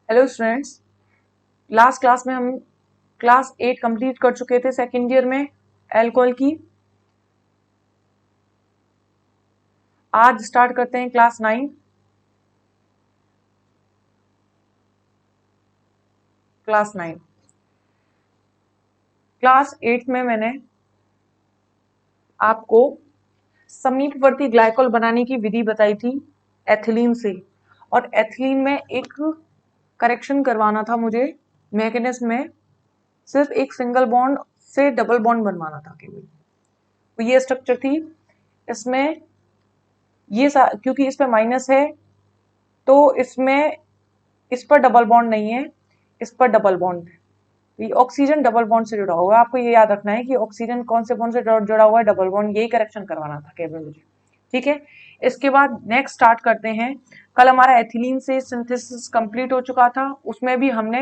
Hello students, last class में हम class 8 complete कर चुके थे सेकेंड ईयर में एल्कोहल की। आज स्टार्ट करते हैं क्लास 9। क्लास 8 में मैंने आपको समीपवर्ती ग्लाइकोल बनाने की विधि बताई थी एथिलीन से, और एथिलीन में एक करेक्शन करवाना था मुझे। मैकेनिज्म में सिर्फ एक सिंगल बॉन्ड से डबल बॉन्ड बनवाना था केवल। तो ये स्ट्रक्चर थी। इसमें ये क्योंकि इस पे माइनस है तो इसमें इस पर डबल बॉन्ड नहीं है, इस पर डबल बॉन्ड है। तो ये ऑक्सीजन डबल बॉन्ड से जुड़ा हुआ है। आपको ये याद रखना है कि ऑक्सीजन कौन से बॉन्ड से जुड़ा हुआ है, डबल बॉन्ड। यही करेक्शन करवाना था केवल मुझे, ठीक है। इसके बाद नेक्स्ट स्टार्ट करते हैं। कल हमारा एथिलीन से सिंथेसिस कंप्लीट हो चुका था। उसमें भी हमने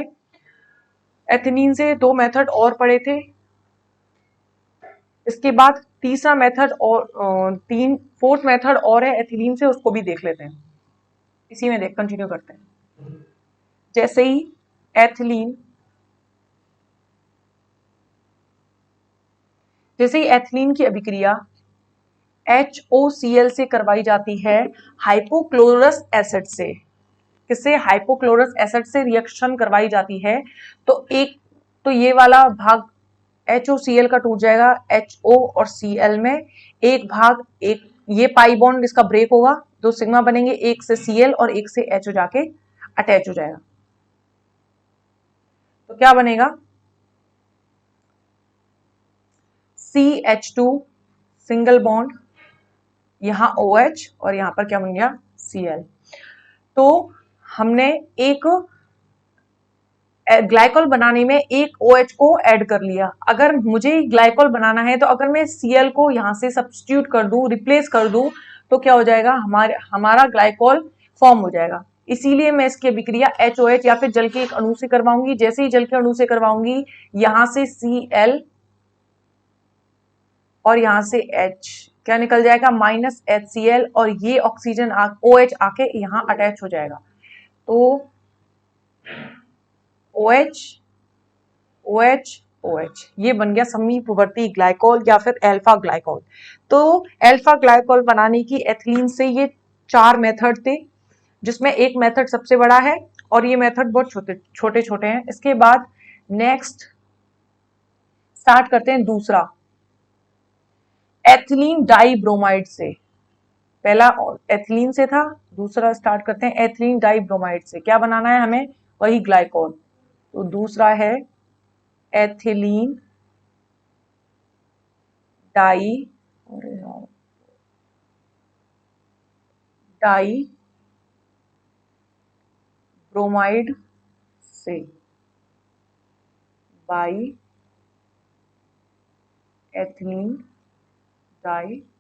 एथिलीन से 2 मेथड और पढ़े थे। इसके बाद तीसरा मेथड और फोर्थ मेथड और है एथिलीन से, उसको भी देख लेते हैं। इसी में देख कंटिन्यू करते हैं। जैसे ही एथिलीन की अभिक्रिया HOCl से करवाई जाती है हाइपोक्लोरस एसिड से। किससे? हाइपोक्लोरस एसिड से रिएक्शन करवाई जाती है। तो ये वाला भाग HOCl का टूट जाएगा HO और Cl में। एक भाग ये पाई बॉन्ड इसका ब्रेक होगा, 2 सिग्मा बनेंगे, एक से Cl और एक से H हो जाके अटैच हो जाएगा। तो क्या बनेगा? CH2 सिंगल बॉन्ड, यहां OH और यहां पर क्या बन गया? Cl। तो हमने एक ग्लाइकोल बनाने में एक OH को ऐड कर लिया। अगर मुझे ग्लाइकोल बनाना है तो अगर मैं Cl को यहां से सब्स्टिट्यूट कर दूं, रिप्लेस कर दूं, तो क्या हो जाएगा? हमारा ग्लाइकोल फॉर्म हो जाएगा। इसीलिए मैं इसकी अभिक्रिया HOH या फिर जल के एक अणु से करवाऊंगी। जैसे ही जल के अणु से करवाऊंगी, यहां से Cl और यहां से H क्या निकल जाएगा? -HCl, और ये ऑक्सीजन OH आके यहां अटैच हो जाएगा। तो OH OH OH ये बन गया समीपवर्ती ग्लाइकोल या फिर अल्फा ग्लाइकोल। तो अल्फा ग्लाइकोल बनाने की एथिलीन से ये 4 मेथड थे, जिसमें एक मेथड सबसे बड़ा है और ये मेथड बहुत छोटे छोटे हैं। इसके बाद नेक्स्ट स्टार्ट करते हैं दूसरा, एथिलीन डाइब्रोमाइड से। पहला एथिलीन से था, दूसरा स्टार्ट करते हैं एथिलीन डाइब्रोमाइड से। क्या बनाना है हमें? वही ग्लाइकोल। तो दूसरा है एथिलीन डाइब्रोमाइड से by ethylene dibromide.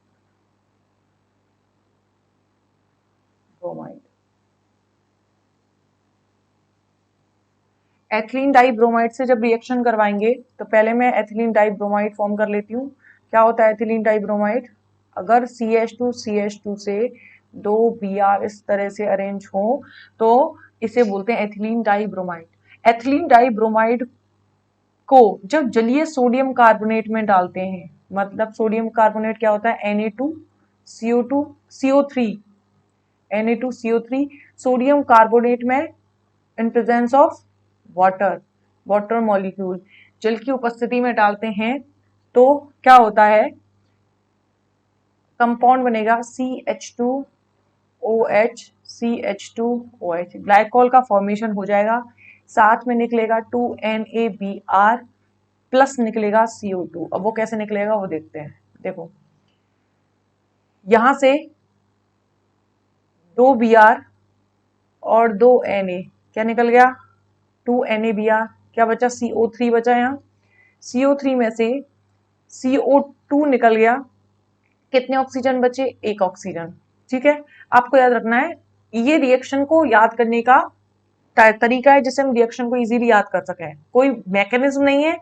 Ethylene dibromide से जब रिएक्शन करवाएंगे तो पहले मैं एथिलीन डाइब्रोमाइड फॉर्म कर लेती हूँ। क्या होता है एथिलीन डाइब्रोमाइड? अगर CH2 से 2 Br इस तरह से अरेंज हो तो इसे बोलते हैं एथिलीन डाइब्रोमाइड। एथिलीन डाइब्रोमाइड को जब जलीय सोडियम कार्बोनेट में डालते हैं, मतलब सोडियम कार्बोनेट क्या होता है? Na2CO3 सोडियम कार्बोनेट में in presence of water molecule, जल की उपस्थिति में डालते हैं तो क्या होता है? कंपाउंड बनेगा CH2OH। ग्लाइकोल का फॉर्मेशन हो जाएगा। साथ में निकलेगा 2NaBr प्लस निकलेगा CO2। अब वो कैसे निकलेगा वो देखते हैं। देखो, यहां से 2 Br और 2 Na क्या निकल गया? 2 NaBr। क्या बचा? CO3 बचा। यहाँ CO3 में से CO2 निकल गया। कितने ऑक्सीजन बचे? एक ऑक्सीजन। ठीक है, आपको याद रखना है। ये रिएक्शन को याद करने का तरीका है जिससे हम रिएक्शन को इजीली याद कर सकें। कोई मैकेनिज्म नहीं है।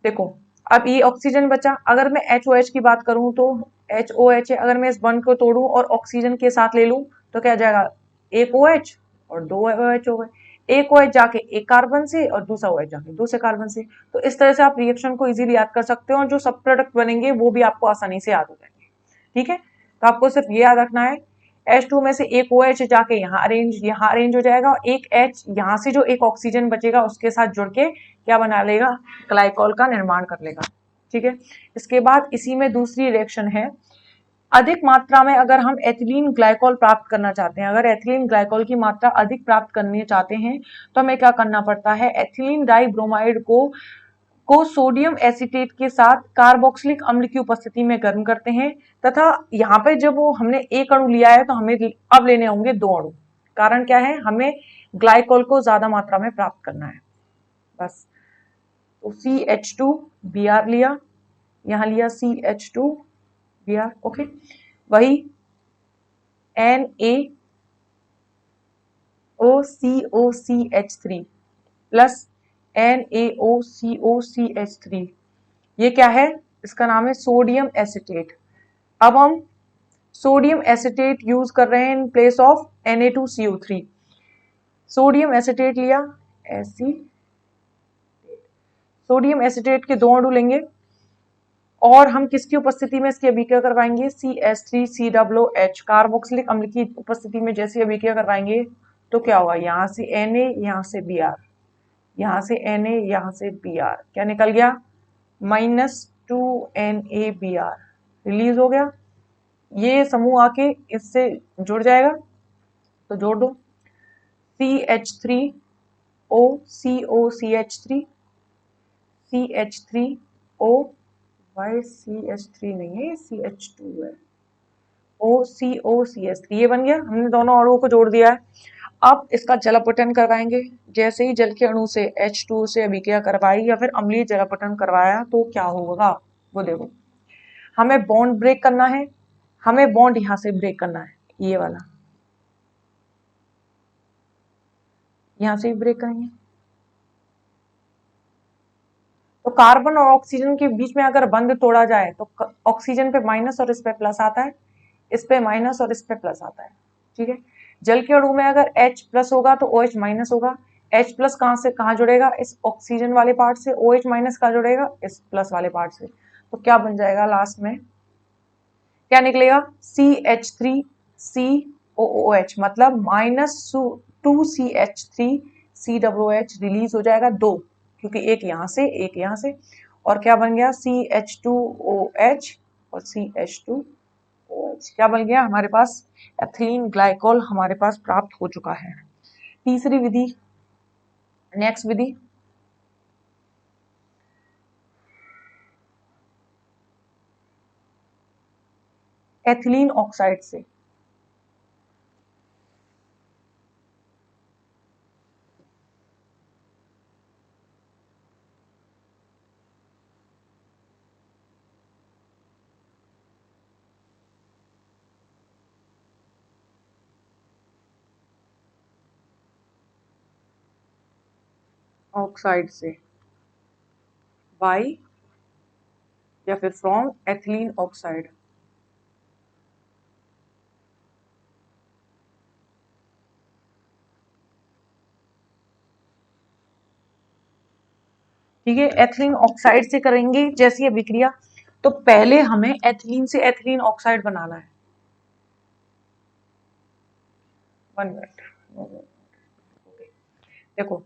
देखो, अब ये ऑक्सीजन बचा। अगर मैं HOH की बात करूं तो HOH है। अगर मैं इस बॉन्ड को तोड़ूं और ऑक्सीजन के साथ ले लूं तो क्या आ जाएगा? एक OH और 2 OH हो गए। एक OH जाके एक कार्बन से और दूसरा OH जाके दूसरे कार्बन से। तो इस तरह से आप रिएक्शन को इजीली याद कर सकते हो और जो सब प्रोडक्ट बनेंगे वो भी आपको आसानी से याद हो जाएंगे। ठीक है, तो आपको सिर्फ ये याद रखना है H2 में से एक OH जाके यहाँ अरेंज हो जाएगा और एक H यहाँ से जो एक ऑक्सीजन बचेगा उसके साथ जुड़ के क्या बना लेगा, ग्लाइकॉल का निर्माण कर लेगा। ठीक है, इसके बाद इसी में दूसरी रिएक्शन है, अधिक मात्रा में अगर हम एथिलीन ग्लाइकॉल प्राप्त करना चाहते हैं, अगर एथिलीन ग्लाइकॉल की मात्रा अधिक प्राप्त करनी चाहते हैं तो हमें क्या करना पड़ता है, एथिलीन डाइब्रोमाइड को सोडियम एसीटेट के साथ कार्बोक्सिलिक अम्ल की उपस्थिति में गर्म करते हैं तथा यहाँ पे जब वो हमने एक अणु लिया है तो हमें अब लेने होंगे 2 अणु। कारण क्या है, हमें ग्लाइकॉल को ज्यादा मात्रा में प्राप्त करना है बस। तो CH2Br लिया, यहाँ लिया CH2Br, ओके। वही NaOCOCH3 प्लस NaOCOCH3, ये क्या है, इसका नाम है सोडियम एसिटेट। अब हम सोडियम एसिटेट यूज कर रहे हैं in place of Na2CO3। Sodium acetate लिया, सोडियम एसिटेट के 2 अणु लेंगे और हम किसकी उपस्थिति में इसकी अभिक्रिया करवाएंगे, CH3COOH कार्बोक्सिलिक अम्ल की उपस्थिति में जैसे अभिक्रिया करवाएंगे तो क्या होगा, यहाँ से Na यहाँ से Br, यहाँ से Na यहाँ से Br, क्या निकल गया, -2NaBr रिलीज हो गया। ये समूह आके इससे जुड़ जाएगा तो जोड़ दो, CH3OCOCH3 CH3O, वाई CH3 नहीं है, CH2 है, OCOCH3, ये बन गया, हमने दोनों अणुओं को जोड़ दिया है। अब इसका जलापटन करवाएंगे, जैसे ही जल के अणु से H2 से अभिक्रिया करवाई या फिर अम्लीय जलापटन करवाया तो क्या होगा वो देखो। हमें बॉन्ड ब्रेक करना है, हमें बॉन्ड यहां से ब्रेक करना है, ये वाला यहां से भी ब्रेक करेंगे। तो कार्बन और ऑक्सीजन के बीच में अगर बंध तोड़ा जाए तो ऑक्सीजन पे माइनस और इस पे प्लस आता है, इस पे माइनस और इस पे प्लस आता है। ठीक है, जल के अणु में अगर H प्लस होगा तो OH माइनस होगा, H प्लस कहां से कहां जुड़ेगा, इस ऑक्सीजन वाले पार्ट से, OH माइनस कहां जुड़ेगा, इस प्लस वाले पार्ट से। तो क्या बन जाएगा, लास्ट में क्या निकलेगा, CH3COOH, मतलब -2CH3COOH रिलीज हो जाएगा 2, क्योंकि एक यहां से एक यहां से, और क्या बन गया, CH2OH और CH2OH, क्या बन गया हमारे पास, एथिलीन ग्लाइकॉल हमारे पास प्राप्त हो चुका है। तीसरी विधि, नेक्स्ट विधि, एथिलीन ऑक्साइड से। ऑक्साइड से बाई या फिर फ्रॉम एथिलीन ऑक्साइड। ठीक है, एथिलीन ऑक्साइड से करेंगे जैसी अभिक्रिया, तो पहले हमें एथिलीन से एथिलीन ऑक्साइड बनाना है। 1 मिनट, देखो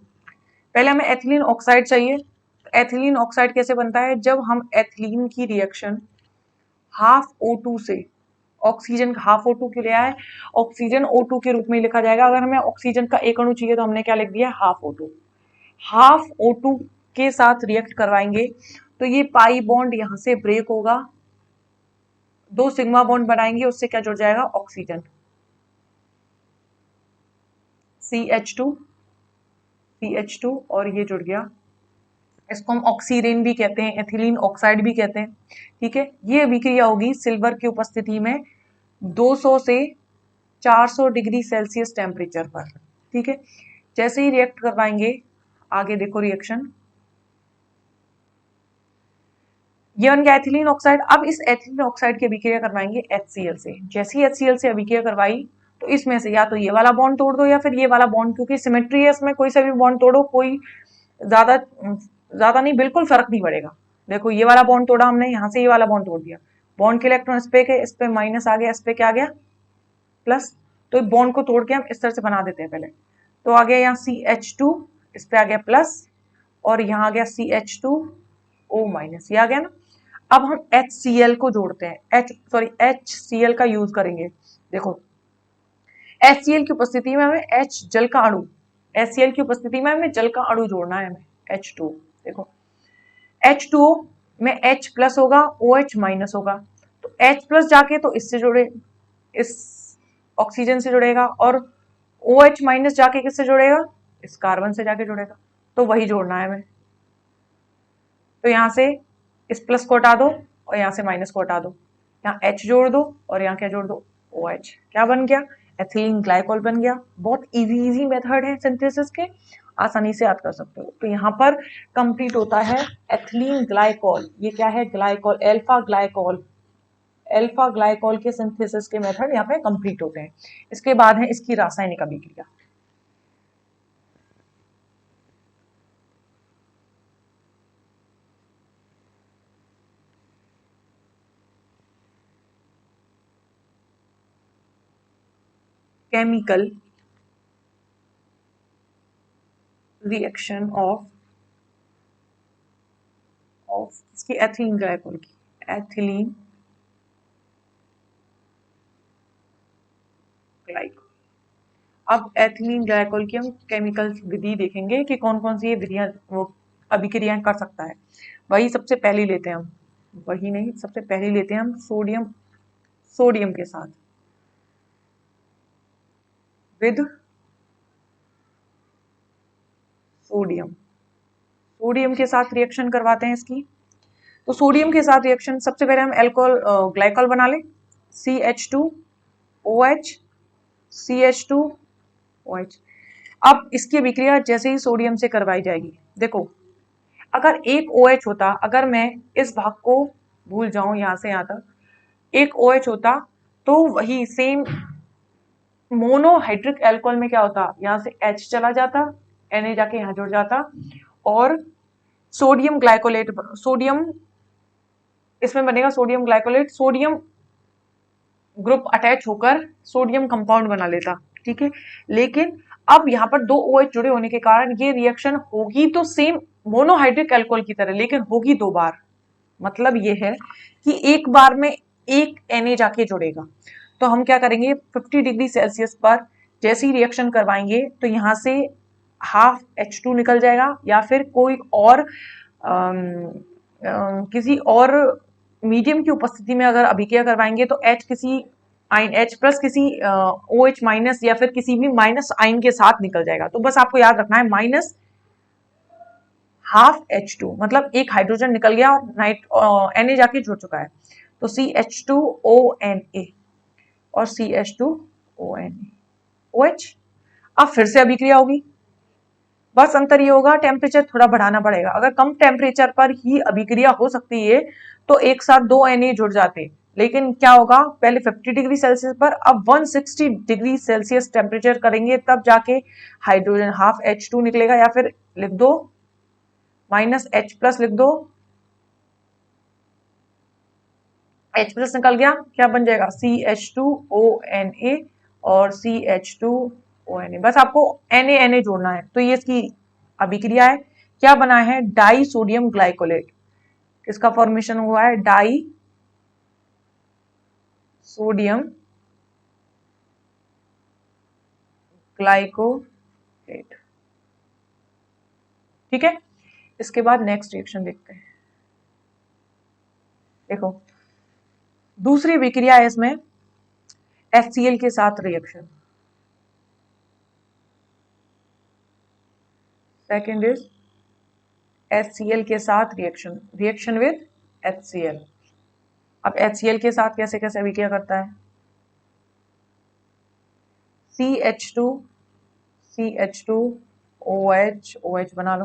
पहले हमें एथिलीन ऑक्साइड चाहिए। एथिलीन ऑक्साइड कैसे बनता है, जब हम एथिलीन की रिएक्शन हाफ O2 से, ऑक्सीजन हाफ O2 के लिए आए, ऑक्सीजन O2 के रूप में लिखा जाएगा। अगर हमें ऑक्सीजन का एक अणु चाहिए तो हमने क्या लिख दिया, हाफ O2। हाफ O2 के साथ रिएक्ट करवाएंगे तो ये पाई बॉन्ड यहां से ब्रेक होगा, 2 सिग्मा बॉन्ड बनाएंगे, उससे क्या जुड़ जाएगा, ऑक्सीजन, CH2 और ये जुड़ गया, इसको हम ऑक्सीरेन भी कहते हैं, एथिलीन ऑक्साइड भी कहते हैं। ठीक है, ये अभिक्रिया होगी सिल्वर की उपस्थिति में 200 से 400 डिग्री सेल्सियस टेम्परेचर पर। ठीक है, जैसे ही रिएक्ट करवाएंगे, आगे देखो रिएक्शन, ये बन गया एथिलीन ऑक्साइड। अब इस एथिलीन ऑक्साइड की अभिक्रिया करवाएंगे HCl से। जैसे ही HCl से अभिक्रिया करवाई तो इसमें से या तो ये वाला बॉन्ड तोड़ दो या फिर ये वाला बॉन्ड, क्योंकि सिमेट्री है इसमें, कोई सा भी बॉन्ड तोड़ो, कोई ज्यादा ज्यादा नहीं, बिल्कुल फर्क नहीं पड़ेगा। देखो ये वाला बॉन्ड तोड़ा हमने, यहाँ से ये वाला बॉन्ड तोड़ दिया, बॉन्ड के इलेक्ट्रॉन इस पे माइनस आ गया, इस पे क्या आ गया प्लस। तो बॉन्ड को तोड़ के हम इस तरह से बना देते हैं पहले। तो आ गया यहाँ CH2, इस पे आ गया प्लस, और यहाँ आ गया CH2O माइनस, ये आ गया ना। अब हम HCl को जोड़ते हैं, HCl का यूज करेंगे। देखो HCl की उपस्थिति में हमें H जल का अणु, HCl की उपस्थिति में हमें जल का अणु जोड़ना है हमें, H2। देखो H2O में H प्लस होगा, OH माइनस होगा, तो H प्लस जाके तो इससे जुड़े, इस ऑक्सीजन से जुड़ेगा, और OH माइनस जाके किससे जुड़ेगा, इस कार्बन से जाके जुड़ेगा। तो वही जोड़ना है हमें। तो यहां से इस प्लस को हटा दो और यहां से माइनस को हटा दो, यहाँ H जोड़ दो और यहाँ क्या जोड़ दो, OH। क्या बन गया, एथिलीन ग्लाइकोल बन गया। बहुत इजी मेथड है सिंथेसिस के, आसानी से याद कर सकते हो। तो यहाँ पर कंप्लीट होता है एथिलीन ग्लाइकोल। ये क्या है, ग्लाइकोल, अल्फा ग्लाइकोल के सिंथेसिस के मेथड यहाँ पे कंप्लीट होते हैं। इसके बाद है इसकी रासायनिक अभिक्रिया। केमिकल रिएक्शन ऑफ इसकी एथिलीन ग्लाइकोल की, एथिलीन ग्लाइकोल। अब एथिलीन ग्लाइकोल की हम केमिकल विधि देखेंगे कि कौन कौन सी ये विधियां वो अभिक्रियाएं कर सकता है। वही सबसे पहली लेते हैं हम, वही नहीं सबसे पहली लेते हैं हम सोडियम के साथ, विद सोडियम के साथ रिएक्शन करवाते हैं इसकी। तो सोडियम के साथ रिएक्शन, सबसे पहले हम एल्कोहल ग्लाइकोल बना लें, CH2OH, CH2OH। अब इसकी अभिक्रिया जैसे ही सोडियम से करवाई जाएगी, देखो अगर एक OH होता, अगर मैं इस भाग को भूल जाऊं यहां से यहां तक, एक OH होता तो वही सेम मोनोहाइड्रिक एल्कोहल में क्या होता, यहां से H चला जाता, Na जाके यहां जुड़ जाता, और सोडियम ग्लाइकोलेट, सोडियम इसमें बनेगा sodium glycolate, sodium group attach होकर सोडियम कंपाउंड बना लेता, ठीक है। लेकिन अब यहाँ पर दो OH जुड़े होने के कारण ये रिएक्शन होगी तो सेम मोनोहाइड्रिक अल्कोहल की तरह, लेकिन होगी दो बार। मतलब ये है कि एक बार में एक Na जाके जुड़ेगा। तो हम क्या करेंगे, 50 डिग्री सेल्सियस पर जैसे ही रिएक्शन करवाएंगे तो यहाँ से हाफ H2 निकल जाएगा, या फिर कोई और किसी और मीडियम की उपस्थिति में अगर अभिक्रिया करवाएंगे तो H किसी आइन, H प्लस किसी OH माइनस या फिर किसी भी माइनस आइन के साथ निकल जाएगा। तो बस आपको याद रखना है माइनस हाफ H2, मतलब एक हाइड्रोजन निकल गया और Na जाके जुड़ चुका है, तो CH2ONA और CH2ONA OH। अब फिर से अभिक्रिया होगी, बस अंतर ये होगा टेम्परेचर थोड़ा बढ़ाना पड़ेगा। अगर कम टेम्परेचर पर ही अभिक्रिया हो सकती है तो एक साथ दो Na जुड़ जाते, लेकिन क्या होगा, पहले 50 डिग्री सेल्सियस पर, अब 160 डिग्री सेल्सियस टेम्परेचर करेंगे तब जाके हाइड्रोजन हाफ H2 निकलेगा, या फिर लिख दो माइनस H प्लस लिख दो, H प्लस निकल गया, क्या बन जाएगा CH2ONA और CH2ONA। बस आपको Na जोड़ना है। तो ये इसकी अभिक्रिया है, क्या बना है, डाई सोडियम ग्लाइकोलेट। किसका फॉर्मेशन हुआ है, डाई सोडियम ग्लाइकोलेट, ठीक है। इसके बाद नेक्स्ट रिएक्शन देखते हैं। देखो दूसरी अभिक्रिया है इसमें HCl के साथ रिएक्शन, सेकेंड इज HCl के साथ रिएक्शन विद HCl। अब HCl के साथ कैसे कैसे अभिक्रिया करता है, CH2OH बना लो।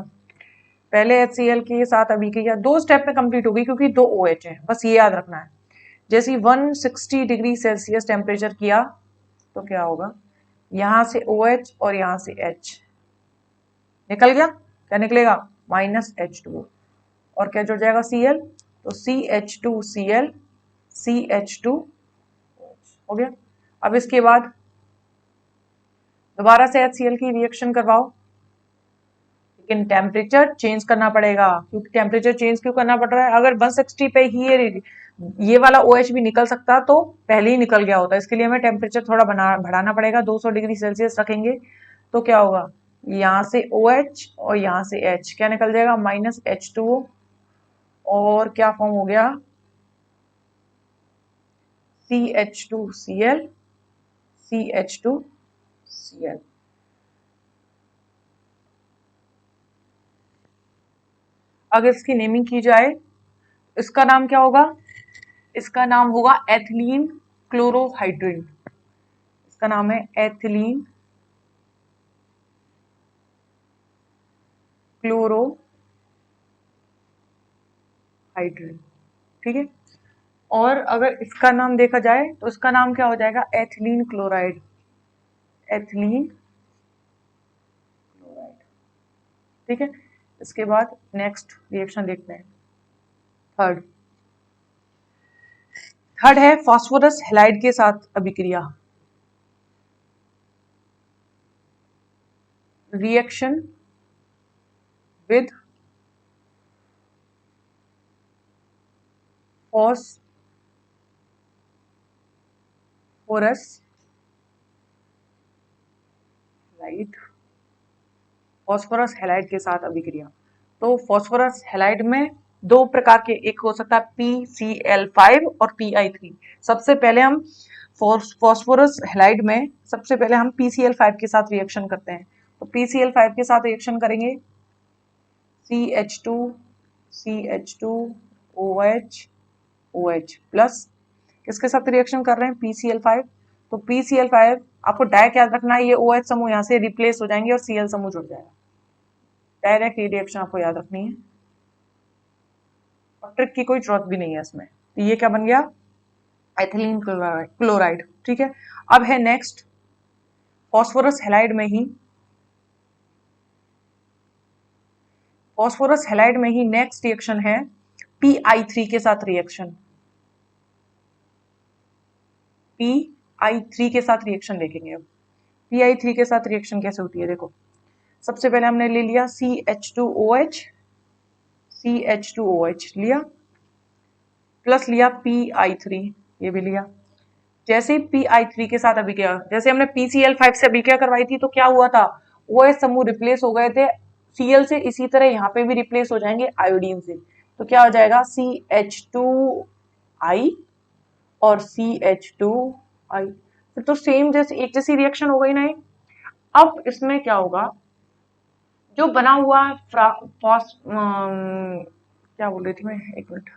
पहले HCl के साथ अभिक्रिया दो स्टेप में कंप्लीट होगी क्योंकि दो OH हैं, बस ये याद रखना है। जैसे 160 डिग्री सेल्सियस टेम्परेचर किया तो क्या होगा, यहां से OH और यहां से H निकल गया, क्या निकलेगा, -H2O, और क्या जुड़ जाएगा, Cl, तो CH2Cl CH2 हो गया। अब इसके बाद दोबारा से HCl की रिएक्शन करवाओ, लेकिन टेम्परेचर चेंज करना पड़ेगा, क्योंकि टेम्परेचर चेंज क्यों करना पड़ रहा है, अगर 160 पे ही ये वाला OH भी निकल सकता तो पहले ही निकल गया होता, इसके लिए हमें टेम्परेचर थोड़ा बढ़ाना पड़ेगा, 200 डिग्री सेल्सियस रखेंगे तो क्या होगा, यहाँ से OH और यहाँ से H क्या निकल जाएगा, -H2O, और क्या फॉर्म हो गया, CH2Cl CH2Cl। अगर इसकी नेमिंग की जाए, इसका नाम क्या होगा, इसका नाम होगा एथिलीन क्लोरोहाइड्रिन, इसका नाम है एथिलीन क्लोरोहाइड्रिन, ठीक है। और अगर इसका नाम देखा जाए तो इसका नाम क्या हो जाएगा, एथिलीन क्लोराइड, एथिलीन क्लोराइड, ठीक है। इसके बाद नेक्स्ट रिएक्शन देखते हैं, थर्ड है फास्फोरस हैलाइड के साथ अभिक्रिया, reaction with phosphorus halide, phosphorus halide के साथ अभिक्रिया। तो फास्फोरस हैलाइड में दो प्रकार के, एक हो सकता है PCl5 और Pi3। सबसे पहले हम फास्फोरस हैलाइड में सबसे पहले हम PCl5 के साथ रिएक्शन करते हैं, तो PCl5 के साथ रिएक्शन करेंगे, CH2 CH2 OH OH plus, किसके साथ रिएक्शन कर रहे हैं, PCl5, तो PCl5 आपको डायरेक्ट याद रखना है, ये OH समूह यहाँ से रिप्लेस हो जाएंगे और Cl समूह जुड़ जाएगा, डायरेक्ट ये रिएक्शन आपको याद रखनी है और ट्रिक की कोई जरूरत भी नहीं है इसमें। तो ये क्या बन गया, एथिलीन क्लोराइड, ठीक है। अब है नेक्स्ट फास्फोरस हैलाइड में ही, फास्फोरस हैलाइड में ही नेक्स्ट रिएक्शन है Pi3 के साथ रिएक्शन, Pi3 के साथ रिएक्शन देखेंगे। अब Pi3 के साथ रिएक्शन कैसे होती है, देखो सबसे पहले हमने ले लिया CH2OH, CH2OH लिया, प्लस लिया Pi3, ये भी लिया। जैसे Pi3 के साथ अभिक्रिया, जैसे हमने PCl5 से अभिक्रिया करवाई थी तो क्या हुआ था, OH समूह रिप्लेस हो गए थे Cl से, इसी तरह यहाँ पे भी रिप्लेस हो जाएंगे आयोडीन से, तो क्या हो जाएगा CH2I और CH2I, फिर तो सेम जैसे एक जैसी रिएक्शन हो गई ना। अब इसमें क्या होगा, जो बना हुआ क्या बोल रही थी मैं, एक मिनट,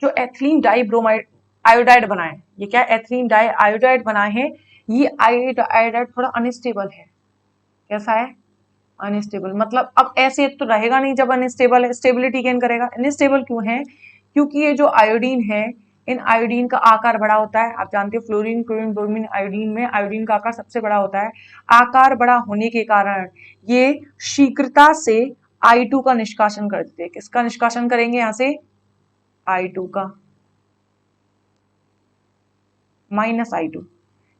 जो एथिलीन डाइब्रोमाइड आयोडाइड बनाए, ये क्या एथिलीन डाई आयोडाइड बनाए हैं, ये आयोडाइड थोड़ा अनस्टेबल है, कैसा है, अनस्टेबल, मतलब अब ऐसे तो रहेगा नहीं, जब अनस्टेबल है स्टेबिलिटी गेन करेगा। अनस्टेबल क्यों है, क्योंकि ये जो आयोडीन है, इन आयोडीन का आकार बड़ा होता है, आप जानते हो फ्लोरीन क्लोरीन ब्रोमीन आयोडीन में आयोडीन का आकार सबसे बड़ा होता है, आकार बड़ा होने के कारण ये शीघ्रता से I2 का निष्कासन कर देते हैं, किसका निष्कासन करेंगे, यहाँ से I2 का, -I2,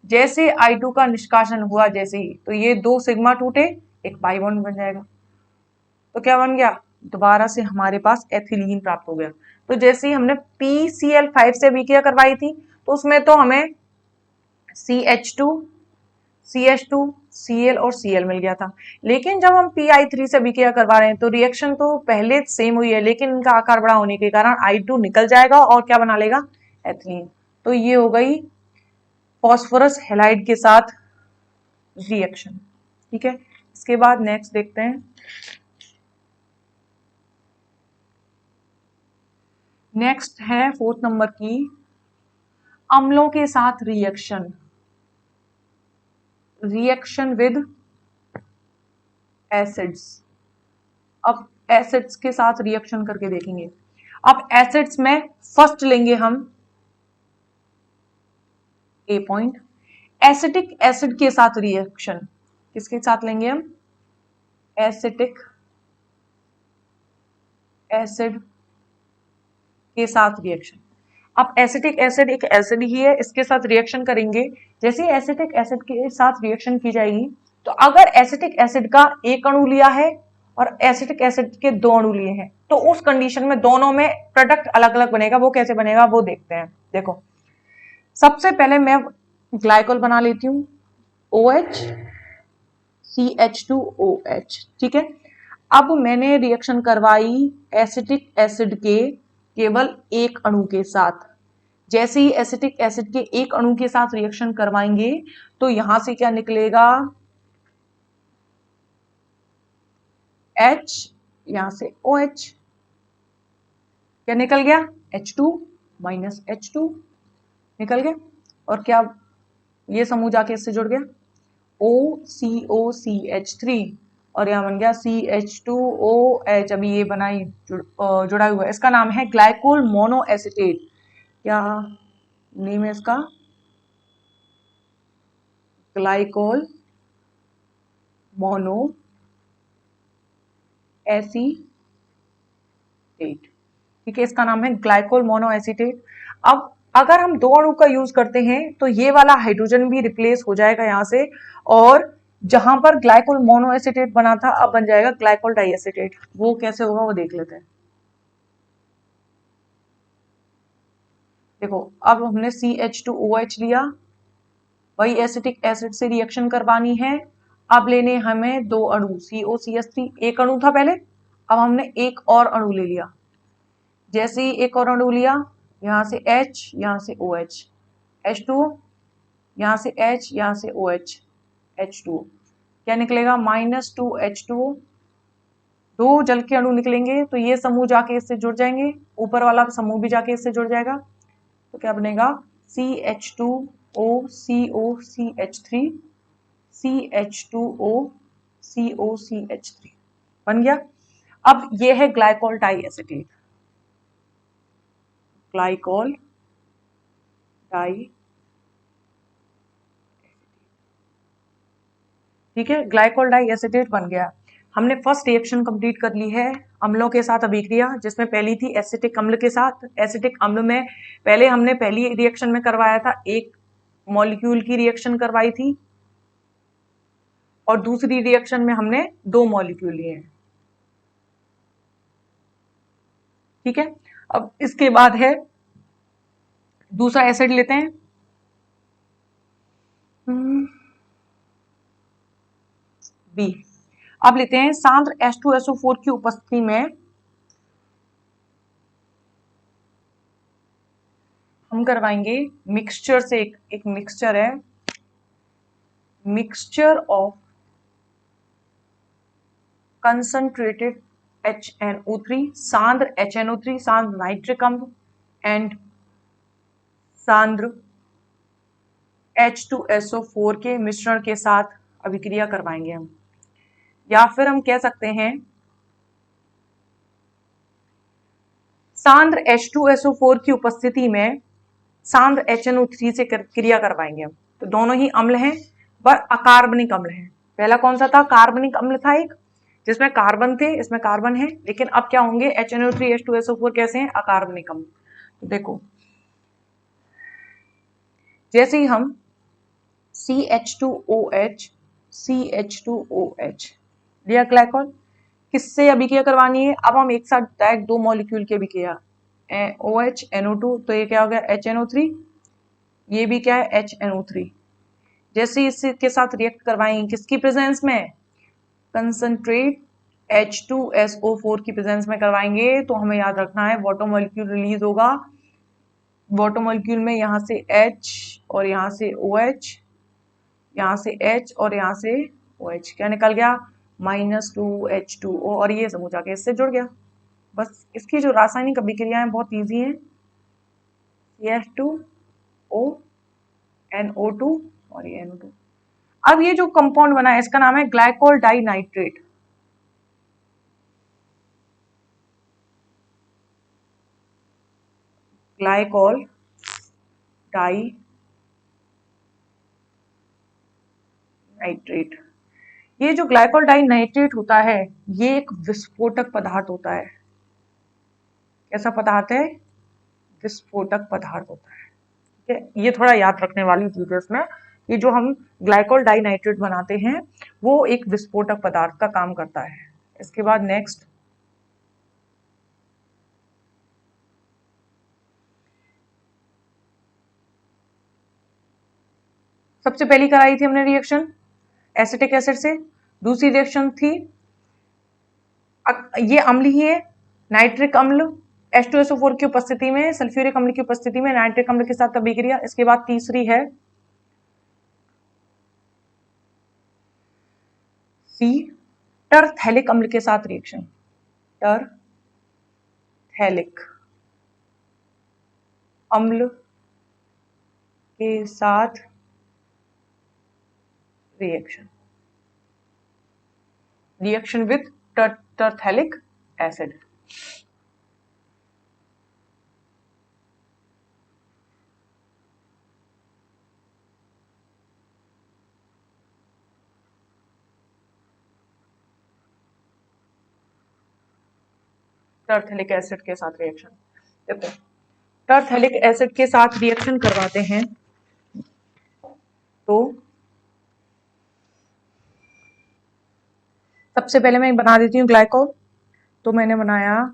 जैसे I2 का निष्कासन हुआ जैसे ही, तो ये दो सिग्मा टूटे, एक पाई बॉन्ड बन जाएगा, तो क्या बन गया, दोबारा से हमारे पास एथिलीन प्राप्त हो गया। तो जैसे ही हमने PCl5 से अभिक्रिया करवाई थी तो उसमें तो हमें CH2 CH2 Cl और Cl मिल गया था, लेकिन जब हम Pi3 से अभिक्रिया करवा रहे हैं तो रिएक्शन तो पहले सेम हुई है, लेकिन इनका आकार बड़ा होने के कारण I2 निकल जाएगा और क्या बना लेगा, एथिलीन। तो ये हो गई फास्फोरस हैलाइड के साथ रिएक्शन, ठीक है। इसके बाद नेक्स्ट देखते हैं, नेक्स्ट है फोर्थ नंबर की, अम्लों के साथ रिएक्शन, रिएक्शन विद एसिड्स। अब एसिड्स के साथ रिएक्शन करके देखेंगे। अब एसिड्स में फर्स्ट लेंगे हम ए पॉइंट। एसिटिक एसिड के साथ रिएक्शन, किसके साथ लेंगे हम? एसिटिक एसिड के साथ रिएक्शन। अब एसिटिक एसिड एक एसिड ही है, इसके साथ रिएक्शन करेंगे। जैसे ही एसिटिक एसिड के साथ रिएक्शन की जाएगी, तो अगर एसिटिक एसिड का एक अणु लिया है और एसिटिक एसिड के दो अणु लिए हैं, तो उस कंडीशन में दोनों में प्रोडक्ट अलग अलग बनेगा। वो कैसे बनेगा वो देखते हैं। देखो, सबसे पहले मैं ग्लाइकोल बना लेती हूँ, OH CH2OH, ठीक है। अब मैंने रिएक्शन करवाई एसिटिक एसिड के केवल एक अणु के साथ। जैसे ही एसिटिक एसिड के एक अणु के साथ रिएक्शन करवाएंगे, तो यहां से क्या निकलेगा? H, यहां से OH, क्या निकल गया? H2 माइनस H2 निकल गया। और क्या ये समूह जाके इससे जुड़ गया? OCOCH3, और यहां बन गया CH2OH। अभी ये बनाई जुड़ा हुआ है, इसका नाम है ग्लाइकोल मोनो एसिटेट। क्या नेम है इसका? ग्लाइकोल मोनो एसीटेट, ठीक है। इसका नाम है ग्लाइकोल मोनो एसीटेट। अब अगर हम दो अणु का यूज करते हैं, तो ये वाला हाइड्रोजन भी रिप्लेस हो जाएगा यहां से, और जहां पर ग्लाइकोल मोनो एसीटेट बना था, अब बन जाएगा ग्लाइकोल डाई एसीटेट। वो कैसे होगा वो देख लेते हैं। देखो, अब हमने CH2OH लिया, वही एसिटिक एसिड से रिएक्शन करवानी है। अब लेने हमें दो अणु, COCH3, एक अणु था पहले, अब हमने एक और अणु ले लिया। जैसे ही एक और अणु लिया, यहां से H, यहां से OH, H2, यहां से H, यहां से OH, H2, क्या निकलेगा? -2H2O। दो जल के अणु निकलेंगे, तो ये समूह जाके इससे जुड़ जाएंगे, ऊपर वाला समूह भी जाके इससे जुड़ जाएगा। तो क्या बनेगा? CH2O COCH3 CH2O COCH3 बन गया। अब ये है glycol diacetate, glycol di, ठीक है। ग्लाइकोल डाई एसिटेट बन गया। हमने फर्स्ट रिएक्शन कंप्लीट कर ली है, अम्लों के साथ अभिक्रिया, जिसमें पहली थी एसिटिक अम्ल के साथ। एसिटिक अम्ल में पहले हमने पहली रिएक्शन में करवाया था, एक मॉलिक्यूल की रिएक्शन करवाई थी, और दूसरी रिएक्शन में हमने दो मॉलिक्यूल लिए हैं, ठीक है। अब इसके बाद है दूसरा एसिड लेते हैं, बी। अब लेते हैं सांद्र H2SO4 की उपस्थिति में हम करवाएंगे मिक्सचर से, एक मिक्सचर है, मिक्सचर ऑफ कंसंट्रेटेड HNO3, सांद्र HNO3, सांद्र नाइट्रिक अम्ल, एंड सांद्र H2SO4 के मिश्रण के साथ अभिक्रिया करवाएंगे हम। या फिर हम कह सकते हैं सांद्र H2SO4 की उपस्थिति में सांद्र HNO3 से क्रिया करवाएंगे हम। तो दोनों ही अम्ल हैं, पर अकार्बनिक अम्ल हैं। पहला कौन सा था? कार्बनिक अम्ल था एक, जिसमें कार्बन थे, इसमें कार्बन है। लेकिन अब क्या होंगे? HNO3 H2SO4 कैसे हैं? अकार्बनिक अम्ल। तो देखो, जैसे ही हम CH2OH CH2OH लिया ग्लाइकोल, किससे अभिक्रिया करवानी है? अब हम एक साथ डायरेक्ट दो मॉलिक्यूल की अभिक्रिया, OH NO2, तो ये क्या हो गया? HNO3, ये भी क्या है? HNO3। जैसे इसके साथ रिएक्ट करवाएंगे, किसकी प्रेजेंस में? कंसंट्रेट H2SO4 की प्रेजेंस में करवाएंगे, तो हमें याद रखना है वाटर मॉलिक्यूल रिलीज होगा। वाटर मॉलिक्यूल में यहाँ से H और यहाँ से OH, यहाँ से H और यहाँ से OH, क्या निकल गया? -2H2O, और ये समूह जाके इससे जुड़ गया। बस इसकी जो रासायनिक अभिक्रिया है बहुत इजी है, CH2O NO2 और ये NO2। अब ये जो कंपाउंड बना है, इसका नाम है glycol dinitrate. Glycol dinitrate. ये जो ग्लाइकोल डाई नाइट्रेट होता है ये एक विस्फोटक पदार्थ होता है। कैसा पदार्थ है? विस्फोटक पदार्थ होता है। ठीक है, ये थोड़ा याद रखने वाली चीज है इसमें। ये जो हम ग्लाइकोल डाई नाइट्रेट बनाते हैं वो एक विस्फोटक पदार्थ का काम करता है। इसके बाद नेक्स्ट, सबसे पहली कराई थी हमने रिएक्शन एसिटिक एसिड से। दूसरी रिएक्शन थी ये अम्लीय नाइट्रिक अम्ल H2SO4 की उपस्थिति में, सल्फ्यूरिक अम्ल की उपस्थिति में नाइट्रिक अम्ल के साथ अभिक्रिया। इसके बाद तीसरी है सी टरथैलिक अम्ल के साथ रिएक्शन, टरथैलिक अम्ल के साथ रिएक्शन विथ टरथैलिक एसिड। टरथैलिक एसिड के साथ रिएक्शन, देखो टरथैलिक एसिड के साथ रिएक्शन करवाते हैं तो सबसे पहले मैं बना देती हूँ ग्लाइकोल। तो मैंने बनाया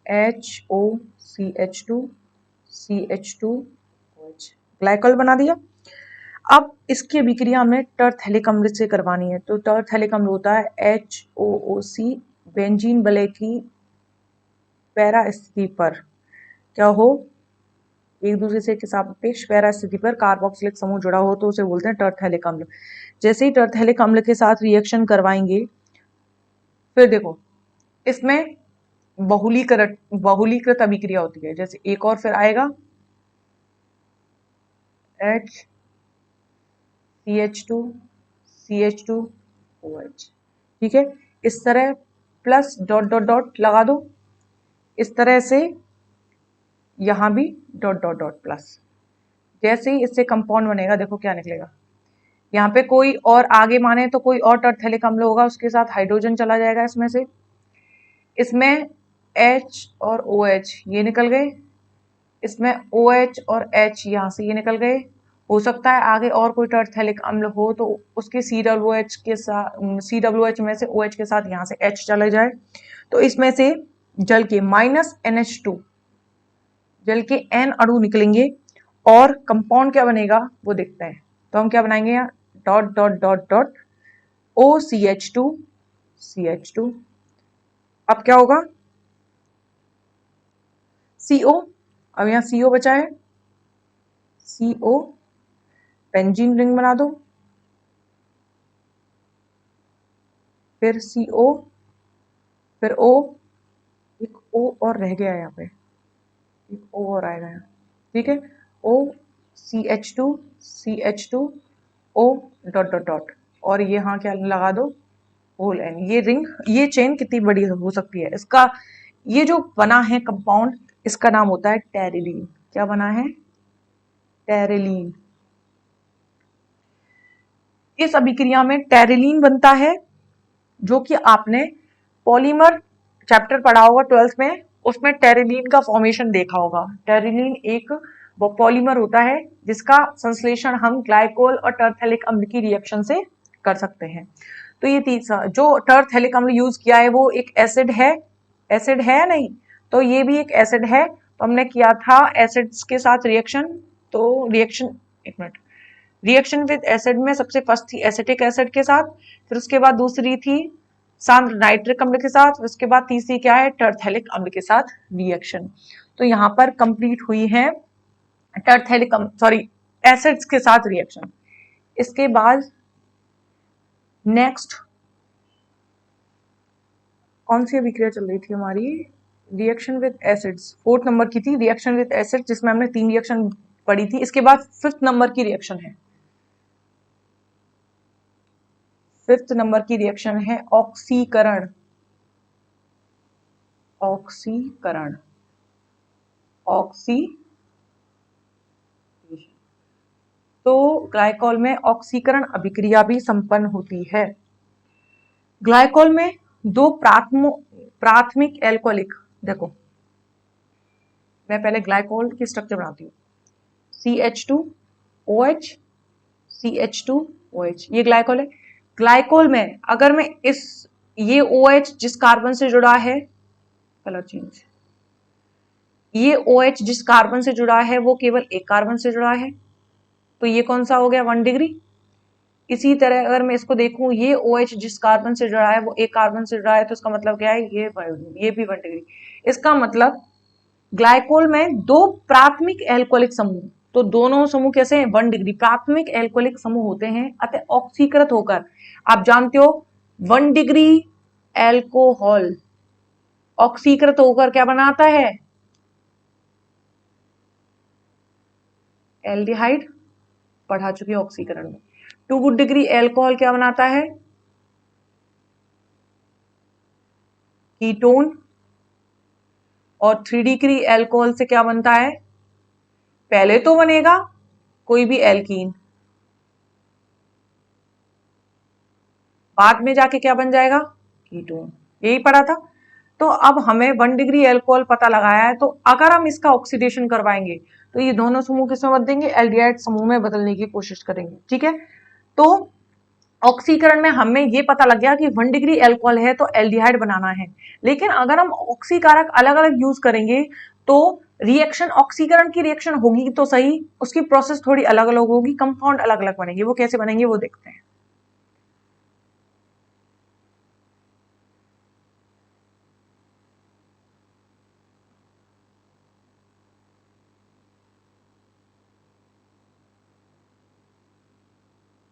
HOCH2CH2OH, ग्लाइकोल बना दिया। अब इसकी अभिक्रिया हमें टरथैलिक अम्ल से करवानी है। तो टरथैलिक अम्ल होता है HOOC, बेंजीन वलय की पैरा स्थिति पर क्या हो, एक दूसरे से के सापेक्ष पैरा स्थिति पर कार्बोक्सिलिक समूह जुड़ा हो तो उसे बोलते हैं टरथैलिक अम्ल। जैसे ही टरथैलिक अम्ल के साथ रिएक्शन करवाएंगे, फिर देखो इसमें बहुलीकृत अभिक्रिया होती है। जैसे एक और फिर आएगा HCH2CH2OH, ठीक है। इस तरह प्लस डॉट डॉट डॉट लगा दो, इस तरह से यहां भी डॉट डॉट डॉट प्लस। जैसे ही इससे कंपाउंड बनेगा देखो क्या निकलेगा। यहाँ पे कोई और आगे माने तो कोई और टरथैलिक अम्ल होगा, उसके साथ हाइड्रोजन चला जाएगा इसमें से। इसमें H और OH ये निकल गए, इसमें OH और H यहाँ से ये निकल गए। हो सकता है आगे और कोई टरथैलिक अम्ल हो तो उसके COOH के साथ, COOH में से OH के साथ यहाँ से H चला जाए। तो इसमें से जल के -NH2 जल के N अणु निकलेंगे और कंपाउंड क्या बनेगा वो देखते हैं। तो हम क्या बनाएंगे यहाँ dot dot dot dot OCH2CH2। अब क्या होगा CO, अब यहाँ CO बचा है, CO बेंजीन रिंग बना दो, फिर CO, फिर O, एक O और रह गया यहाँ पे, एक O और आएगा यहाँ, ठीक है। O CH2CH2O dot dot dot, और ये यहाँ क्या लगा दो होल एन। ये रिंग, ये चेन कितनी बड़ी हो सकती है। इसका ये जो बना है कंपाउंड, इसका नाम होता है टेरिलीन। क्या बना है? टेरिलीन। इस अभिक्रिया में टेरिलीन बनता है, जो कि आपने पॉलीमर चैप्टर पढ़ा होगा 12th में, उसमें टेरिलीन का फॉर्मेशन देखा होगा। टेरिलीन एक पॉलीमर होता है जिसका संश्लेषण हम ग्लाइकोल और टरथैलिक अम्ल की रिएक्शन से कर सकते हैं। तो ये तीसरा जो टरथैलिक अम्ल यूज किया है वो एक एसिड है, एसिड है नहीं, तो ये भी एक एसिड है। तो हमने किया था एसिड्स के साथ रिएक्शन, तो रिएक्शन, एक मिनट, रिएक्शन विद एसिड में सबसे फर्स्ट थी एसिटिक एसिड के साथ, फिर उसके बाद दूसरी थी सांद्र नाइट्रिक अम्ल के साथ, उसके बाद तीसरी क्या है टरथैलिक अम्ल के साथ रिएक्शन। तो यहाँ पर कंप्लीट हुई है टरथैलिक सॉरी एसिड्स के साथ रिएक्शन। इसके बाद नेक्स्ट कौन सी अभिक्रिया चल रही थी हमारी? Reaction with acids 4th number की थी रिएक्शन विद एसिड, जिसमें हमने 3 रिएक्शन पढ़ी थी। इसके बाद 5th नंबर की रिएक्शन है, 5th नंबर की रिएक्शन है ऑक्सीकरण। ऑक्सीडेशन। तो ग्लाइकोल में ऑक्सीकरण अभिक्रिया भी संपन्न होती है। ग्लाइकोल में दो प्राथमिक एल्कोहलिक, देखो मैं पहले ग्लाइकोल की स्ट्रक्चर बनाती हूँ। CH2OH, CH2OH, ये ग्लाइकोल है। ग्लाइकोल में अगर मैं ये OH जिस कार्बन से जुड़ा है, कलर चेंज, ये OH जिस कार्बन से जुड़ा है वो केवल एक कार्बन से जुड़ा है, तो ये कौन सा हो गया, 1 डिग्री। इसी तरह अगर मैं इसको देखूं, ये OH जिस कार्बन से जुड़ा है वो एक कार्बन से जुड़ा है, तो इसका मतलब क्या है, ये भी 1 डिग्री। इसका मतलब ग्लाइकोल में दो प्राथमिक एल्कोहलिक समूह, तो दोनों समूह कैसे हैं, 1 डिग्री प्राथमिक एल्कोहलिक समूह होते हैं, अतः ऑक्सीकृत होकर, आप जानते हो 1 डिग्री एल्कोहल ऑक्सीकृत होकर क्या बनाता है, एल्डिहाइड, पढ़ा चुके ऑक्सीकरण में। 2 डिग्री एल्कोहल क्या बनाता है, कीटोन, और 3 डिग्री एल्कोहल से क्या बनता है, पहले तो बनेगा कोई भी एल्कीन, बाद में जाके क्या बन जाएगा, कीटोन, यही पढ़ा था। तो अब हमें 1 डिग्री एल्कोहल पता लगाया है, तो अगर हम इसका ऑक्सीडेशन करवाएंगे तो ये दोनों समूह किसमें बदल देंगे, एल्डिहाइड समूह में बदलने की कोशिश करेंगे, ठीक है। तो ऑक्सीकरण में हमें ये पता लग गया कि 1 डिग्री एल्कोहल है तो एल्डिहाइड बनाना है, लेकिन अगर हम ऑक्सीकारक अलग अलग यूज करेंगे तो रिएक्शन, ऑक्सीकरण की रिएक्शन होगी तो सही, उसकी प्रोसेस थोड़ी अलग अलग होगी, कंपाउंड अलग अलग बनेंगे, वो कैसे बनेंगे वो देखते हैं।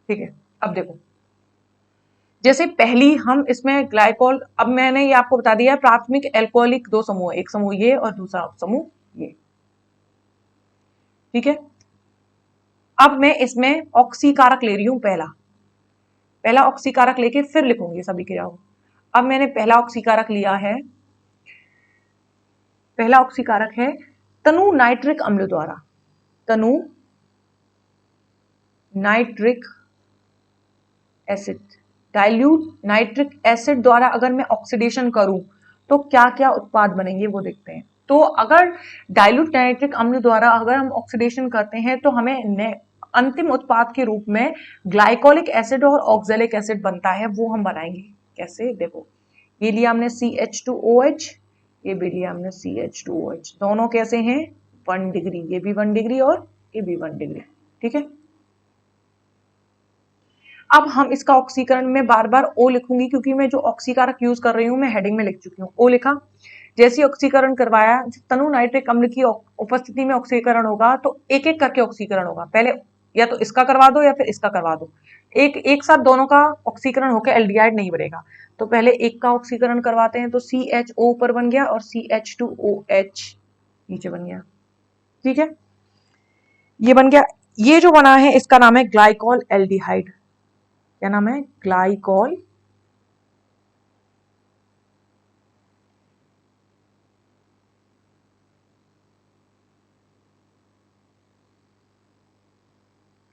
ठीक है, अब देखो, जैसे पहली हम इसमें ग्लाइकोल, अब मैंने ये आपको बता दिया प्राथमिक एल्कोहलिक दो समूह, एक समूह ये और दूसरा समूह ये, ठीक है। अब मैं इसमें ऑक्सीकारक ले रही हूं, पहला ऑक्सीकारक लेके फिर लिखूंगी सभी क्रियाओं। अब मैंने पहला ऑक्सीकारक लिया है, पहला ऑक्सीकारक है तनु नाइट्रिक अम्ल द्वारा, तनु nitric acid, dilute nitric acid द्वारा अगर मैं ऑक्सीडेशन करूं तो क्या क्या उत्पाद बनेंगे वो देखते हैं। तो अगर डाइल्यूट नाइट्रिक अम्ल द्वारा अगर हम ऑक्सीडेशन करते हैं तो हमें अंतिम उत्पाद के रूप में ग्लाइकोलिक एसिड और ऑक्जेलिक एसिड बनता है, वो हम बनाएंगे कैसे, देखो ये लिया हमने CH2OH, ये भी लिया हमने CH2OH, दोनों कैसे हैं, 1 डिग्री, ये भी 1 डिग्री और ये भी 1 डिग्री, ठीक है। अब हम इसका ऑक्सीकरण में बार बार O लिखूंगी, क्योंकि मैं जो ऑक्सीकारक यूज कर रही हूं मैं हेडिंग में लिख चुकी हूँ, O लिखा। जैसे ऑक्सीकरण करवाया, तनु नाइट्रिक अम्ल की उपस्थिति में ऑक्सीकरण होगा तो एक एक करके ऑक्सीकरण होगा, पहले या तो इसका करवा दो या फिर इसका करवा दो, एक साथ दोनों का ऑक्सीकरण होकर एल्डिहाइड नहीं बनेगा, तो पहले एक का ऑक्सीकरण करवाते हैं, तो CHO ऊपर बन गया और CH2OH नीचे बन गया, ठीक है, ये बन गया। ये जो बना है इसका नाम है ग्लाइकोल एल्डिहाइड, क्या नाम है, ग्लाइकोल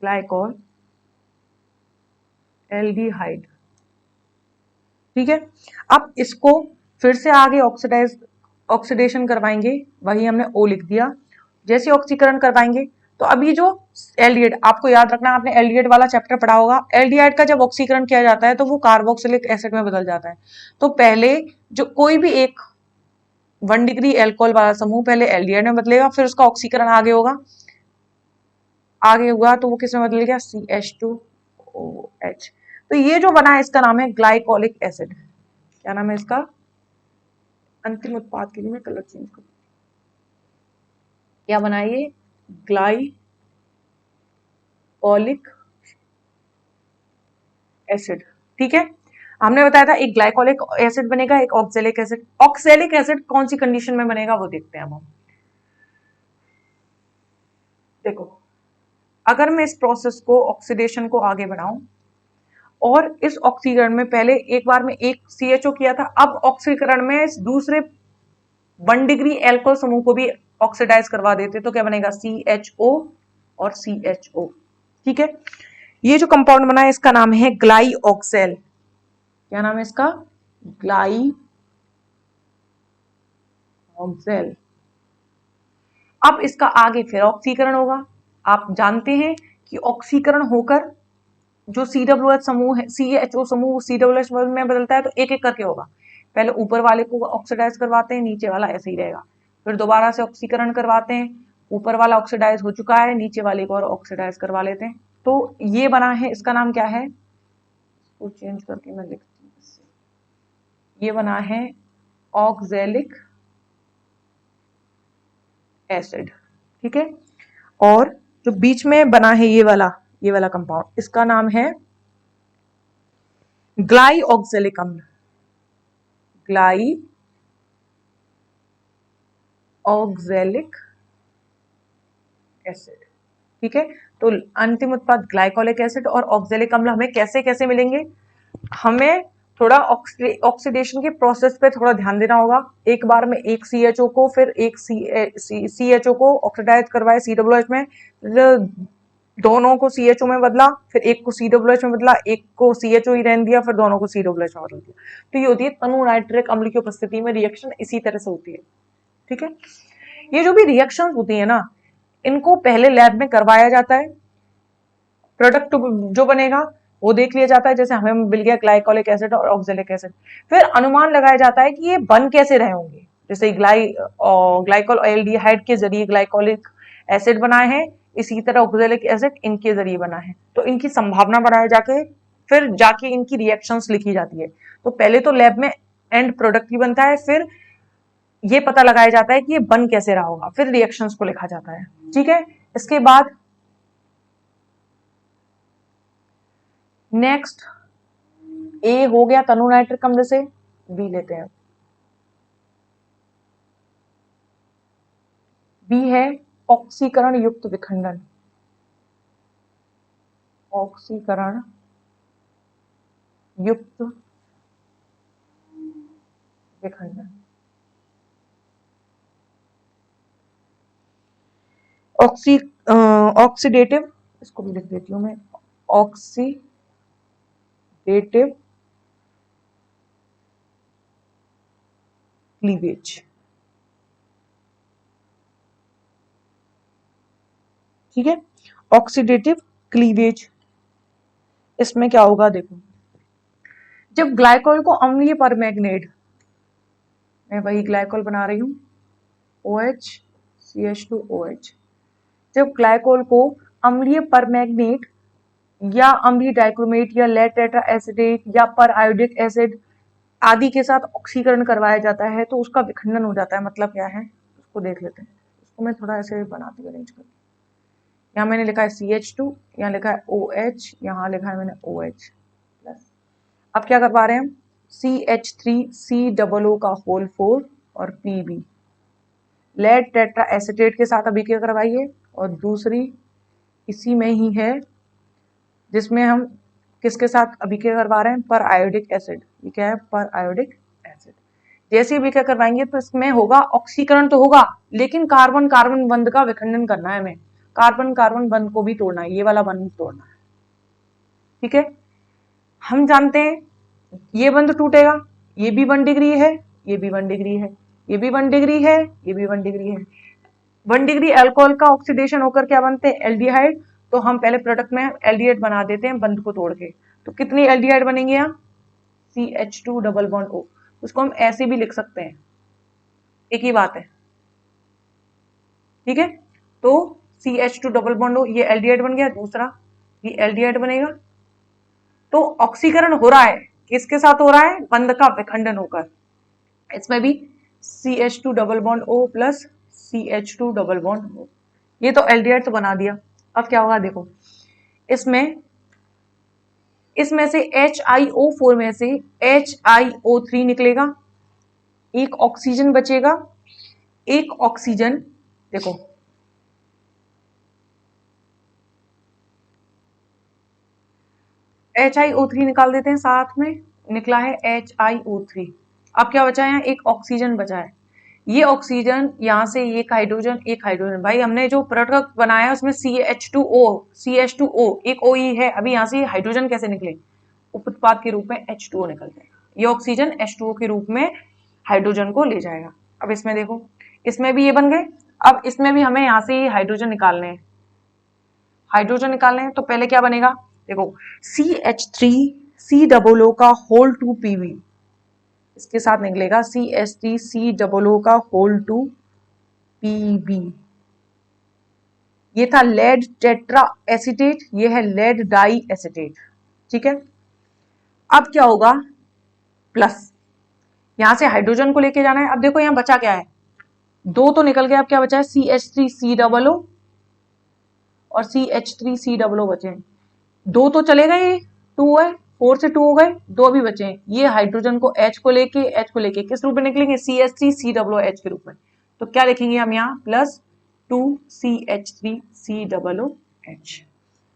ग्लाइकोल एल्डिहाइड, ठीक है। अब इसको फिर से आगे ऑक्सीडेशन करवाएंगे, वही हमने O लिख दिया, जैसे ऑक्सीकरण करवाएंगे तो अभी जो एल्डिहाइड, आपको याद रखना आपने एल्डिहाइड वाला चैप्टर पढ़ा होगा, एल्डिहाइड का जब ऑक्सीकरण किया जाता है तो वो कार्बोक्सिलिक एसिड में बदल जाता है, तो पहले जो कोई भी एक 1 डिग्री एल्कोहल वाला समूह पहले एल्डिहाइड में बदलेगा, फिर उसका ऑक्सीकरण आगे हुआ तो वो किस में बदल गया, CH2OH। तो ये जो बना है इसका नाम है ग्लाइकोलिक एसिड, क्या नाम है इसका, अंतिम उत्पाद के लिए मैं कलर चेंज करूँ, क्या बना ये, ग्लाइकोलिक एसिड, ठीक है। हमने बताया था एक ग्लाइकोलिक एसिड बनेगा, एक ऑक्जेलिक एसिड, ऑक्जेलिक एसिड कौन सी कंडीशन में बनेगा वो देखते हैं अब हम। देखो अगर मैं इस प्रोसेस को ऑक्सीडेशन को आगे बढ़ाऊं और इस ऑक्सीकरण में पहले एक बार में एक CHO किया था, अब ऑक्सीकरण में इस दूसरे 1 डिग्री एल्कोहल समूह को भी ऑक्सीडाइज करवा देते तो क्या बनेगा, CHO और CHO, ठीक है, ये जो कंपाउंड बना है इसका नाम है ग्लाइऑक्सेल। क्या नाम है इसका? ग्लाइऑक्सेल। अब इसका आगे फिर ऑक्सीकरण होगा। आप जानते हैं कि ऑक्सीकरण होकर जो COOH समूह है, CHO समूह COOH में बदलता है, तो एक एक करके होगा। पहले ऊपर वाले को ऑक्सीडाइज करवाते हैं, नीचे वाला ऐसे ही रहेगा। फिर दोबारा से ऑक्सीकरण करवाते हैं, ऊपर वाला ऑक्सीडाइज हो चुका है, नीचे वाले को और ऑक्सीडाइज करवा लेते हैं। तो ये बना है, इसका नाम क्या है? इसको चेंज करके मैं लिखती हूँ। ये बना है ऑक्जेलिक एसिड। ठीक है, और जो बीच में बना है ये वाला कंपाउंड, इसका नाम है ग्लाइऑक्जेलिक अम्ल। ग्लाइऑक्जेलिक एसिड। ठीक है, तो अंतिम उत्पाद ग्लाइकोलिक एसिड और ऑक्जेलिक अम्ल हमें कैसे कैसे मिलेंगे? हमें थोड़ा ऑक्सीडेशन के प्रोसेस पे थोड़ा ध्यान देना होगा। एक बार में एक CHO को, फिर एक CHO को ऑक्सीडाइज करवाए COOH में, दोनों को CHO में बदला, फिर एक को COOH में बदला, एक को CHO ही रहने दिया, फिर दोनों को COOH में बदल दिया। तो ये होती है तनु नाइट्रिक अम्ल की उपस्थिति में रिएक्शन, इसी तरह से होती है। ठीक है, ये जो भी रिएक्शन होती है ना, इनको पहले लैब में करवाया जाता है। प्रोडक्ट जो बनेगा वो देख लिया जाता है, जैसे हमें मिल गया ग्लाइकोलिक एसिड और ऑक्जेलिक एसिड। फिर अनुमान लगाया जाता है कि ये बन कैसे रहे होंगे। जैसे ग्लाइकोल एल्डिहाइड के जरिए ग्लाइकोलिक एसिड बनाए हैं, इसी तरह ऑक्जेलिक एसिड इनके जरिए बना है। तो इनकी संभावना बनाए जाके फिर जाके इनकी रिएक्शंस लिखी जाती है। तो पहले तो लैब में एंड प्रोडक्ट ही बनता है, फिर ये पता लगाया जाता है कि ये बन कैसे रहा होगा, फिर रिएक्शंस को लिखा जाता है। ठीक है, इसके बाद नेक्स्ट ए हो गया तनु नाइट्रिक अम्ल से, बी लेते हैं। बी है ऑक्सीकरण युक्त विखंडन। ऑक्सीकरण युक्त विखंडन। ऑक्सीडेटिव, इसको भी लिख देती हूं मैं, ऑक्सीडेटिव क्लीवेज। ठीक है, ऑक्सीडेटिव क्लीवेज, इसमें क्या होगा देखो, जब ग्लाइकोल को अम्लीय परमैंगनेट, मैं वही ग्लाइकोल बना रही हूं OH CH2OH, जब ग्लाइकोल को अम्लीय परमैंगनेट या अम्लीय डाइक्रोमेट या लेड टेट्रा एसिडेट या पर आयोडिक एसिड आदि के साथ ऑक्सीकरण करवाया जाता है, तो उसका विखंडन हो जाता है। मतलब क्या है उसको देख लेते हैं। उसको मैं थोड़ा ऐसे बनाती हूँ, अरेंज करके। यहाँ मैंने लिखा है CH2, यहाँ लिखा है OH, यहाँ लिखा है मैंने OH प्लस। अब क्या करवा रहे हैं हम, CH3COO का होल 4 और PB, लेड टेट्रा एसिटेट के साथ अभिक्रिया करवाइए, और दूसरी इसी में ही है जिसमें हम किसके साथ अभिक्रिया करवा रहे हैं, पर आयोडिक एसिड। ये क्या है, पर आयोडिक एसिड। जैसे अभिक्रिया करवाएंगे तो इसमें होगा ऑक्सीकरण तो होगा, लेकिन कार्बन कार्बन बंध का विखंडन करना है हमें, कार्बन कार्बन बंध को भी तोड़ना है, ये वाला बंध तोड़ना है। ठीक है, हम जानते हैं ये बंध टूटेगा, ये भी 1 डिग्री है, ये भी 1 डिग्री है, ये भी 1 डिग्री है, ये भी 1 डिग्री है। 1 डिग्री अल्कोहल का ऑक्सीडेशन होकर क्या बनते हैं, एल्डिहाइड। तो हम पहले प्रोडक्ट में एल्डिहाइड बना देते हैं बंध को तोड़ के। तो कितनी एल्डिहाइड बनेंगे यहाँ, CH2 डबल बॉन्ड O। उसको हम ऐसे भी लिख सकते हैं, एक ही बात है। ठीक है, तो CH2 डबल बॉन्ड O, ये एल्डिहाइड बन गया, दूसरा ये एल्डिहाइड बनेगा। तो ऑक्सीकरण हो रहा है, किसके साथ हो रहा है, बंध का विखंडन होकर। इसमें भी CH2 double bond O plus CH2 double bond O, ये तो एल्डिहाइड तो बना दिया। अब क्या होगा देखो, इसमें से HiO4 में से HiO3 निकलेगा, एक ऑक्सीजन बचेगा, एक ऑक्सीजन देखो HiO3 निकाल देते हैं, साथ में निकला है HiO3। अब क्या बचा है, एक ऑक्सीजन बचा है। ये ऑक्सीजन, यहाँ से एक हाइड्रोजन, भाई हमने जो प्रोडक्ट बनाया है उसमें CH2O एक OE है, अभी यहाँ से हाइड्रोजन कैसे निकले, उत्पाद के रूप में H2O निकल जाएगा, ये ऑक्सीजन H2O के रूप में हाइड्रोजन को ले जाएगा। अब इसमें देखो, इसमें भी ये बन गए, अब इसमें भी हमें यहाँ से हाइड्रोजन निकालने हैं, तो पहले क्या बनेगा, देखो CH3COO का होल 2 PB, इसके साथ निकलेगा CH3COO का होल 2 PB। ये था लेड टेट्रा एसीटेट, ये है लेड डाई एसीटेट, ठीक है। अब क्या होगा, प्लस यहां से हाइड्रोजन को लेके जाना है। अब देखो यहां बचा क्या है, 2 तो निकल गया, अब क्या बचा है CH3COO और CH3COO बचे हैं, 2 तो चले गए, 2 है, 4 से 2 हो गए, 2 अभी बचे हैं। ये हाइड्रोजन को H को लेके किस रूप में निकलेंगे, CH3COOH के रूप में। तो क्या लिखेंगे हम यहाँ, प्लस 2CH3COOH।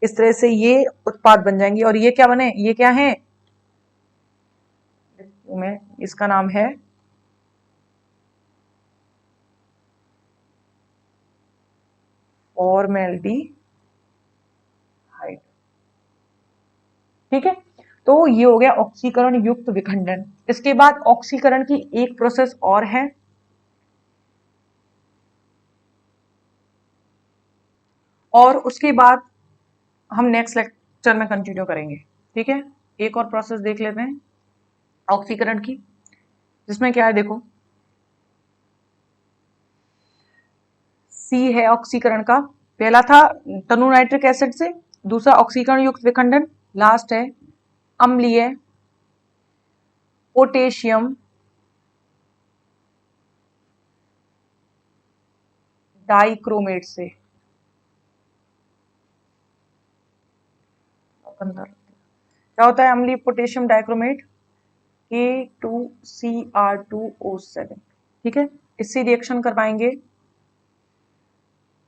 इस तरह से ये उत्पाद बन जाएंगे। और ये क्या बने, ये क्या है, इसका नाम है फॉर्मेल्डिहाइड, ठीक है। तो ये हो गया ऑक्सीकरण युक्त विखंडन। इसके बाद ऑक्सीकरण की एक प्रोसेस और है, और उसके बाद हम नेक्स्ट लेक्चर में कंटिन्यू करेंगे, ठीक है। एक और प्रोसेस देख लेते हैं ऑक्सीकरण की, जिसमें क्या है, देखो सी है ऑक्सीकरण का, पहला था तनु नाइट्रिक एसिड से, दूसरा ऑक्सीकरण युक्त विखंडन, लास्ट है अम्लीय पोटेशियम डाइक्रोमेट से। क्या होता है अम्लीय पोटेशियम डाइक्रोमेट, K2Cr2O7, ठीक है। इससे रिएक्शन करवाएंगे,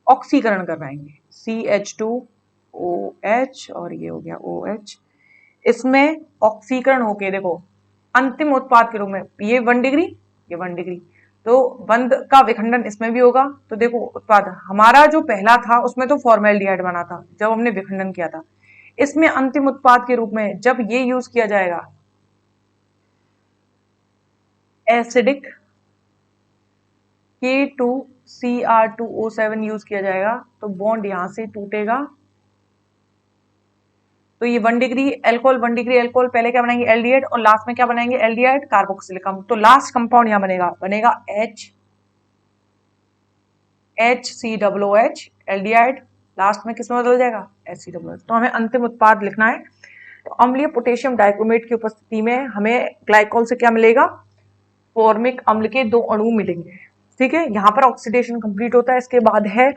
ऑक्सीकरण करवाएंगे, CH2OH और ये हो गया OH। इसमें ऑक्सीकरण होके देखो अंतिम उत्पाद के रूप में, ये 1 डिग्री, ये 1 डिग्री, तो बंद का विखंडन इसमें भी होगा। तो देखो उत्पाद हमारा जो पहला था उसमें तो फॉर्मेल्डिहाइड बना था जब हमने विखंडन किया था, इसमें अंतिम उत्पाद के रूप में जब ये यूज किया जाएगा एसिडिक K2Cr2O7 यूज किया जाएगा, तो बॉन्ड यहां से टूटेगा, तो ये 1 डिग्री एल्कोहल, 1 डिग्री एल्कोहल, पहले क्या बनाएंगे एल्डिहाइड, और लास्ट में क्या बनाएंगे एल्डिहाइड कार्बोक्सिलिक। तो लास्ट कंपाउंड यहां बनेगा HCOOH एल्डिहाइड, लास्ट में किस में बदल जाएगा HCOOH। तो हमें अंतिम उत्पाद लिखना है। तो अम्लीय पोटेशियम डाइक्रोमेट की उपस्थिति में हमें ग्लाइकोल से क्या मिलेगा, फॉर्मिक अम्ल के 2 अणु मिलेंगे, ठीक है। यहाँ पर ऑक्सीडेशन कंप्लीट होता है। इसके बाद है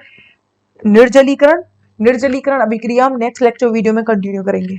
निर्जलीकरण। निर्जलीकरण अभिक्रिया हम नेक्स्ट लेक्चर वीडियो में कंटिन्यू करेंगे।